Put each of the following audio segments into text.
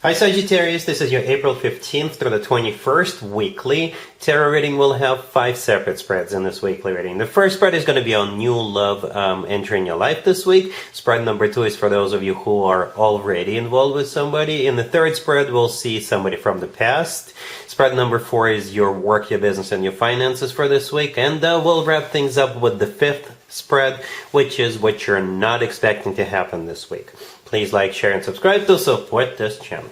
Hi Sagittarius, this is your April 15th through the 21st weekly tarot reading. We'll have 5 separate spreads in this weekly reading. The first spread is going to be on new love entering your life this week. Spread number 2 is for those of you who are already involved with somebody. In the third spread, we'll see somebody from the past. Spread number 4 is your work, your business, and your finances for this week. And we'll wrap things up with the 5th spread, which is what you're not expecting to happen this week. Please like, share, and subscribe to support this channel.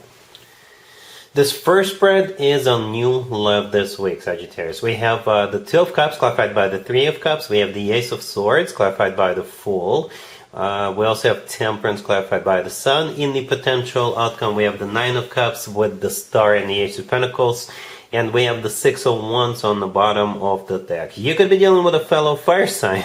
This first spread is on new love this week, Sagittarius. We have the 2 of Cups clarified by the 3 of Cups. We have the Ace of Swords clarified by the Fool. We also have Temperance clarified by the Sun. In the potential outcome, we have the 9 of Cups with the Star and the Ace of Pentacles. And we have the 6 of Wands on the bottom of the deck. You could be dealing with a fellow fire sign.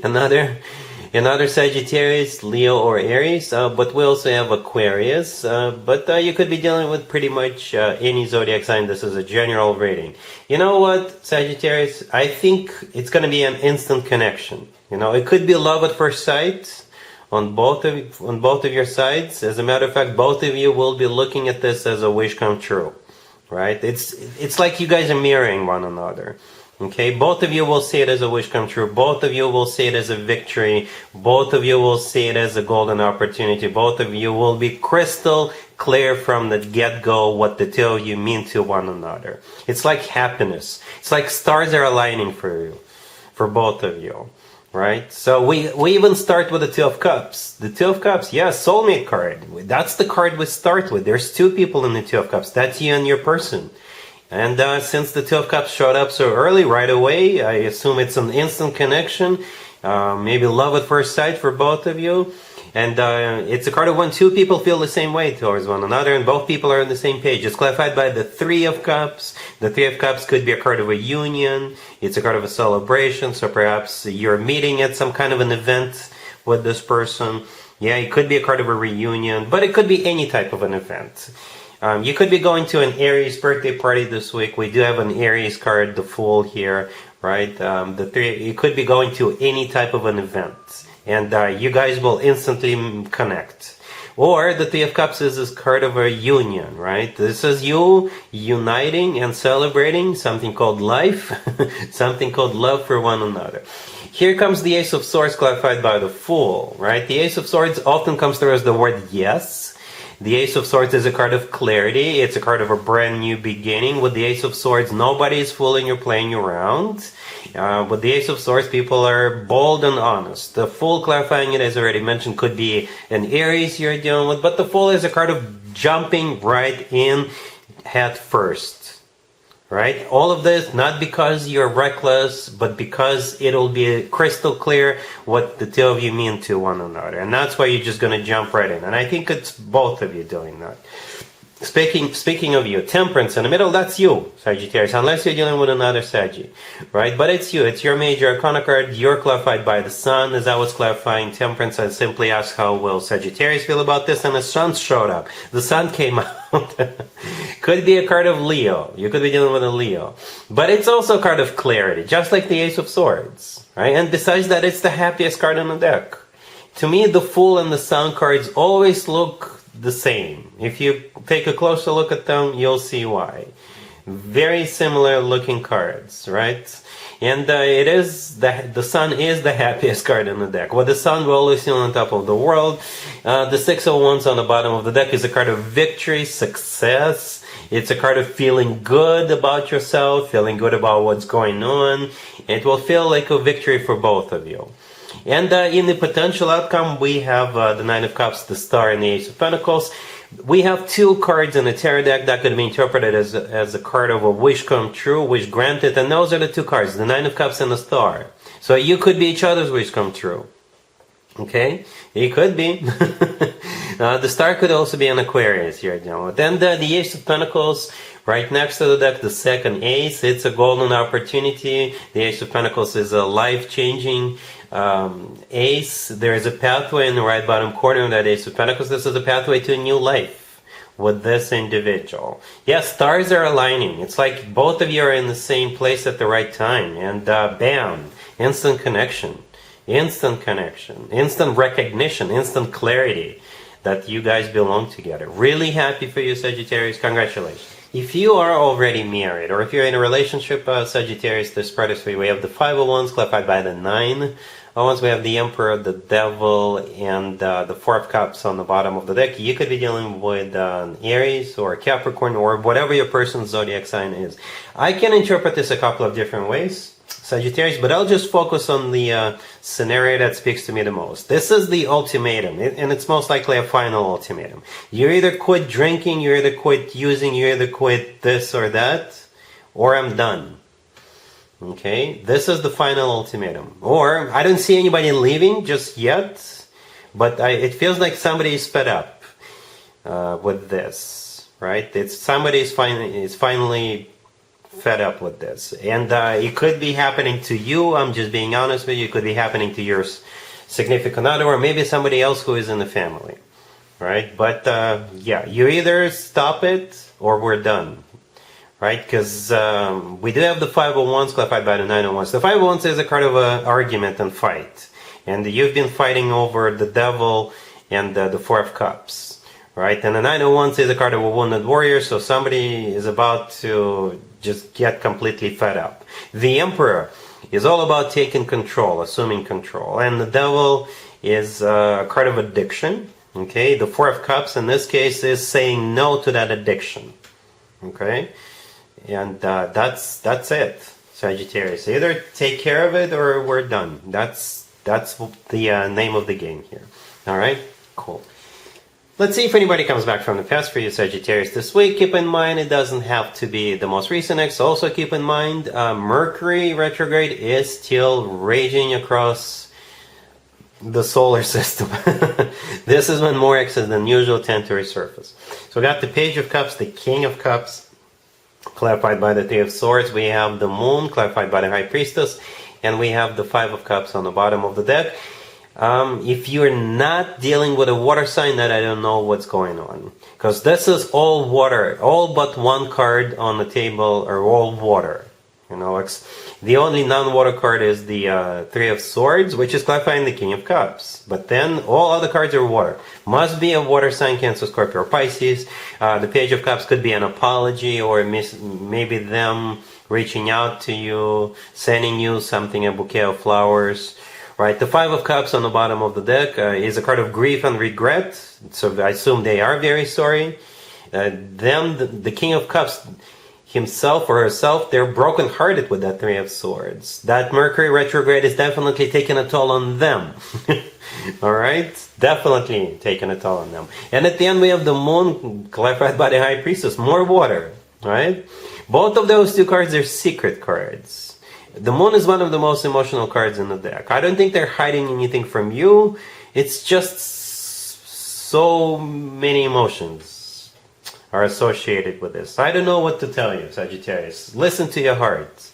Another Sagittarius, Leo, or Aries, but we also have Aquarius, but you could be dealing with pretty much any zodiac sign. This is a general rating. You know what, Sagittarius? I think it's going to be an instant connection. You know, it could be love at first sight on both of your sides. As a matter of fact, both of you will be looking at this as a wish come true, right? It's like you guys are mirroring one another. Okay, both of you will see it as a wish come true. Both of you will see it as a victory. Both of you will see it as a golden opportunity. Both of you will be crystal clear from the get-go what the two of you mean to one another. It's like happiness. It's like stars are aligning for you, for both of you, right? So we even start with the 2 of Cups. The 2 of Cups, yeah, soulmate card. That's the card we start with. There's 2 people in the 2 of Cups. That's you and your person. And since the 2 of Cups showed up so early, right away, I assume it's an instant connection. Maybe love at first sight for both of you. And it's a card of when 2 people feel the same way towards one another, and both people are on the same page. It's clarified by the 3 of Cups. The 3 of Cups could be a card of a union. It's a card of a celebration. So perhaps you're meeting at some kind of an event with this person. Yeah, it could be a card of a reunion, but it could be any type of an event. You could be going to an Aries birthday party this week. We do have an Aries card, the Fool here, right? The 3, you could be going to any type of an event, and you guys will instantly connect. Or the 3 of Cups is this card of a union, right? This is you uniting and celebrating something called life, something called love for one another. Here comes the Ace of Swords clarified by the Fool, right? The Ace of Swords often comes through as the word yes. The Ace of Swords is a card of clarity. It's a card of a brand new beginning. With the Ace of Swords, nobody is fooling or playing around. With the Ace of Swords, people are bold and honest. The Fool, clarifying it, as already mentioned, could be an Aries you're dealing with, but the Fool is a card of jumping right in head first. Right? All of this, not because you're reckless, but because it'll be crystal clear what the 2 of you mean to one another. And that's why you're just going to jump right in. And I think it's both of you doing that. Speaking of you, Temperance in the middle, that's you, Sagittarius, unless you're dealing with another Saggy, right? But it's you, it's your major arcana card. You're clarified by the Sun, as I was clarifying Temperance. I simply asked how will Sagittarius feel about this, and the Sun showed up. The Sun came out. Could be a card of Leo. You could be dealing with a Leo. But it's also a card of clarity, just like the Ace of Swords, right? And besides that, it's the happiest card on the deck. To me, the Fool and the Sun cards always look the same. If you take a closer look at them, you'll see why. Very similar looking cards, right? And it is the Sun is the happiest card in the deck. With the Sun, we're always on top of the world. The 6 of Wands on the bottom of the deck is a card of victory, success. It's a card of feeling good about yourself, feeling good about what's going on. It will feel like a victory for both of you. And in the potential outcome, we have the 9 of Cups, the Star, and the Ace of Pentacles. We have 2 cards in the tarot deck that could be interpreted as a card of a wish come true, wish granted, and those are the 2 cards, the 9 of Cups and the Star. So you could be each other's wish come true. Okay? It could be. The Star could also be an Aquarius here. Then the Ace of Pentacles, right next to the deck, the second Ace. It's a golden opportunity. The Ace of Pentacles is a life-changing Ace. There is a pathway in the right bottom corner of that Ace of Pentacles. This is a pathway to a new life with this individual. Yes, stars are aligning. It's like both of you are in the same place at the right time. And bam, instant connection. Instant connection. Instant recognition. Instant clarity. that you guys belong together. Really happy for you, Sagittarius. Congratulations. If you are already married, or if you're in a relationship, Sagittarius, this part is for you. We have the Five of Wands, clarified by the Nine of Wands. We have the Emperor, the Devil, and the Four of Cups on the bottom of the deck. You could be dealing with Aries or Capricorn or whatever your person's zodiac sign is. I can interpret this a couple of different ways, Sagittarius, but I'll just focus on the scenario that speaks to me the most. This is the ultimatum, and it's most likely a final ultimatum. You either quit drinking, you either quit using, you either quit this or that, or I'm done. Okay, this is the final ultimatum. Or, I don't see anybody leaving just yet, but it feels like somebody is fed up with this, right? Somebody is finally fed up with this, and it could be happening to you. I'm just being honest with you. It could be happening to your significant other, or maybe somebody else who is in the family, right? But yeah, you either stop it or we're done, right? Because we do have the Five of Wands clarified by the Nine of Wands. The Five of Wands is a card of an argument and fight, and you've been fighting over the Devil and the Four of Cups. Right, and the Nine of Wands is a card of a wounded warrior, so somebody is about to just get completely fed up. The Emperor is all about taking control, assuming control, and the Devil is a card of addiction. Okay, the Four of Cups in this case is saying no to that addiction. Okay, and that's it, Sagittarius. Either take care of it or we're done. That's the name of the game here. All right, cool. Let's see if anybody comes back from the past for you, Sagittarius, this week. Keep in mind, it doesn't have to be the most recent ex. Also keep in mind, Mercury retrograde is still raging across the solar system. This is when more exes than usual tend to resurface. So we got the Page of Cups, the King of Cups, clarified by the Three of Swords. We have the Moon, clarified by the High Priestess. And we have the Five of Cups on the bottom of the deck. If you're not dealing with a water sign, then I don't know what's going on. Because this is all water. All but one card on the table are all water. You know, the only non-water card is the Three of Swords, which is clarifying the King of Cups. But then all other cards are water. Must be a water sign, Cancer, Scorpio, or Pisces. The Page of Cups could be an apology, or maybe them reaching out to you, sending you something, a bouquet of flowers. Right, the Five of Cups on the bottom of the deck is a card of grief and regret. So I assume they are very sorry. The King of Cups himself or herself, they're brokenhearted with that Three of Swords. That Mercury retrograde is definitely taking a toll on them. Alright? Definitely taking a toll on them. And at the end we have the Moon, clarified by the High Priestess. More water. Right? Both of those two cards are secret cards. The Moon is one of the most emotional cards in the deck. I don't think they're hiding anything from you. It's just so many emotions are associated with this. I don't know what to tell you, Sagittarius. Listen to your heart.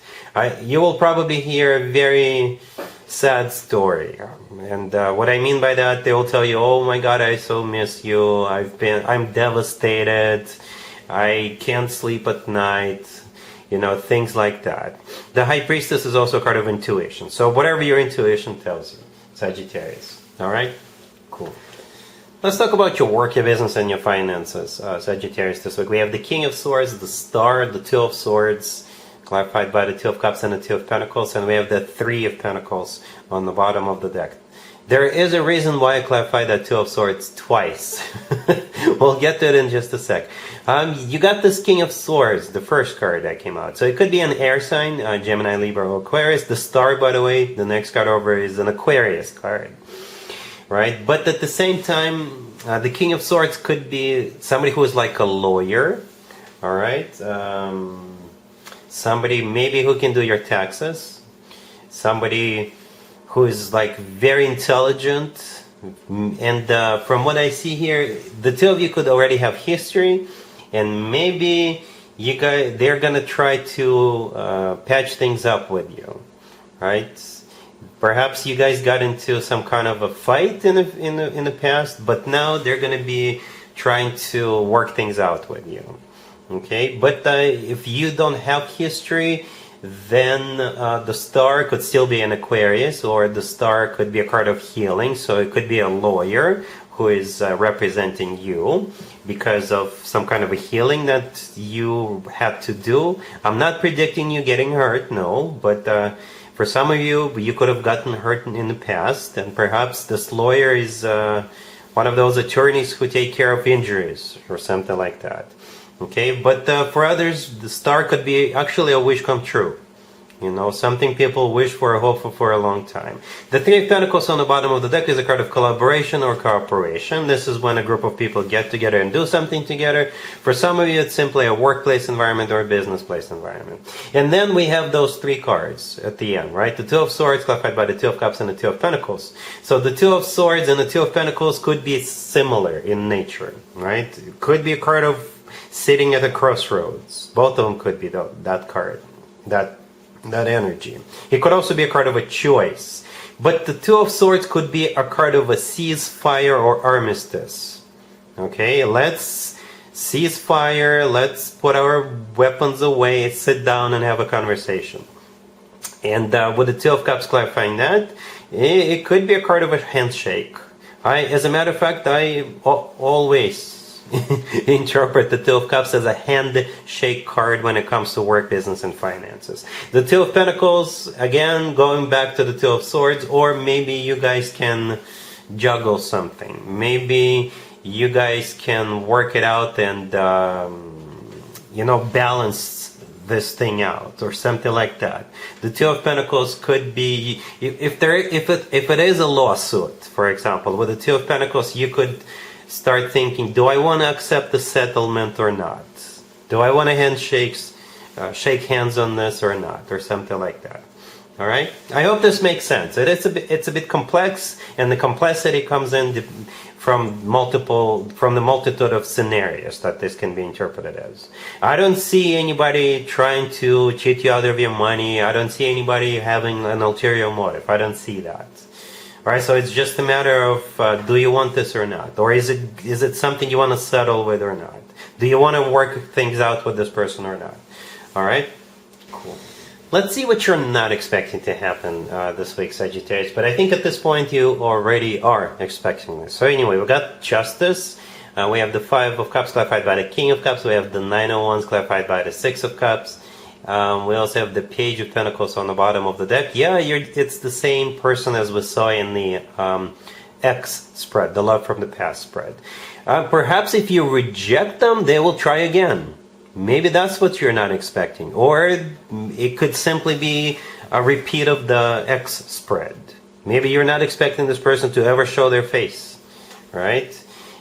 You will probably hear a very sad story. And what I mean by that, they will tell you, oh my God, I so miss you. I'm devastated. I can't sleep at night. You know, things like that. The High Priestess is also a card of intuition. So whatever your intuition tells you, Sagittarius. Alright? Cool. Let's talk about your work, your business, and your finances, Sagittarius, this week. We have the King of Swords, the Star, the Two of Swords, clarified by the Two of Cups and the Two of Pentacles, and we have the Three of Pentacles on the bottom of the deck. There is a reason why I clarified that Two of Swords twice. We'll get to it in just a sec. You got this King of Swords, the first card that came out. So it could be an air sign, Gemini, Libra, or Aquarius. The Star, by the way, the next card over is an Aquarius card. Right? But at the same time, the King of Swords could be somebody who is like a lawyer. Alright? Somebody maybe who can do your taxes. Somebody who is like very intelligent, and from what I see here, the two of you could already have history, and maybe they're gonna try to patch things up with you, right? Perhaps you guys got into some kind of a fight in the past, but now they're gonna be trying to work things out with you. Okay, but if you don't have history, then the Star could still be an Aquarius, or the Star could be a card of healing, so it could be a lawyer, who is representing you because of some kind of a healing that you had to do. I'm not predicting you getting hurt, no, but for some of you, you could have gotten hurt in the past, and perhaps this lawyer is one of those attorneys who take care of injuries or something like that. Okay, but for others, the star could be actually a wish come true. You know, something people wish for or hope for a long time. The Three of Pentacles on the bottom of the deck is a card of collaboration or cooperation. This is when a group of people get together and do something together. For some of you, it's simply a workplace environment or a business place environment. And then we have those three cards at the end, right? The Two of Swords clarified by the Two of Cups and the Two of Pentacles. So the Two of Swords and the Two of Pentacles could be similar in nature, right? It could be a card of sitting at a crossroads. Both of them could be that card, that energy. It could also be a card of a choice. But the Two of Swords could be a card of a ceasefire or armistice. Okay, let's cease fire, let's put our weapons away, sit down and have a conversation. And with the Two of Cups clarifying that, it could be a card of a handshake. As a matter of fact, I always interpret the Two of Cups as a handshake card when it comes to work, business, and finances. The Two of Pentacles, again, going back to the Two of Swords, or maybe you guys can juggle something. Maybe you guys can work it out and, balance this thing out, or something like that. The Two of Pentacles could be, if it is a lawsuit, for example, with the Two of Pentacles, you could start thinking, do I want to accept the settlement or not? Do I want to shake hands on this or not? Or something like that. All right? I hope this makes sense. It's a bit complex, and the complexity comes in from the multitude of scenarios that this can be interpreted as. I don't see anybody trying to cheat you out of your money. I don't see anybody having an ulterior motive. I don't see that. Alright, so it's just a matter of do you want this or not? Or is it something you want to settle with or not? Do you want to work things out with this person or not? Alright? Cool. Let's see what you're not expecting to happen this week, Sagittarius. But I think at this point you already are expecting this. So anyway, we got Justice. We have the Five of Cups clarified by the King of Cups. We have the Nine of Wands clarified by the Six of Cups. We also have the Page of Pentacles on the bottom of the deck. Yeah, it's the same person as we saw in the X spread, the Love from the Past spread. Perhaps if you reject them, they will try again. Maybe that's what you're not expecting. Or it could simply be a repeat of the X spread. Maybe you're not expecting this person to ever show their face, right?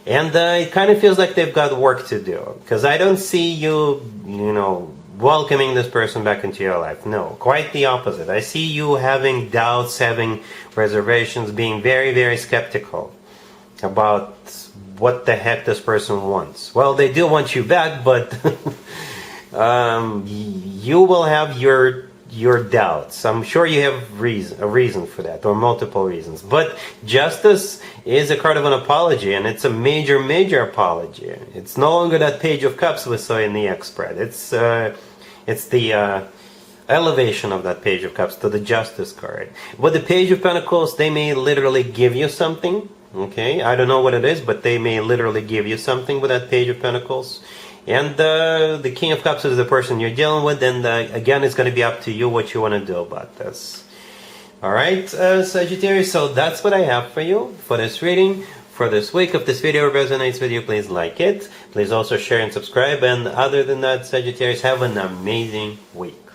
And it kind of feels like they've got work to do. Because I don't see you, welcoming this person back into your life. No, quite the opposite. I see you having doubts, having reservations, being very, very skeptical about what the heck this person wants. Well, they do want you back, but you will have your doubts. I'm sure you have a reason for that, or multiple reasons. But Justice is a card of an apology, and it's a major, major apology. It's no longer that Page of Cups we saw in the X spread. It's the elevation of that Page of Cups to the Justice card. With the Page of Pentacles, they may literally give you something. Okay, I don't know what it is, but they may literally give you something with that Page of Pentacles. And the King of Cups is the person you're dealing with, and again, it's going to be up to you what you want to do about this. Alright, Sagittarius, so that's what I have for you for this reading. For this week, if this video resonates with you, please like it. Please also share and subscribe. And other than that, Sagittarius, have an amazing week.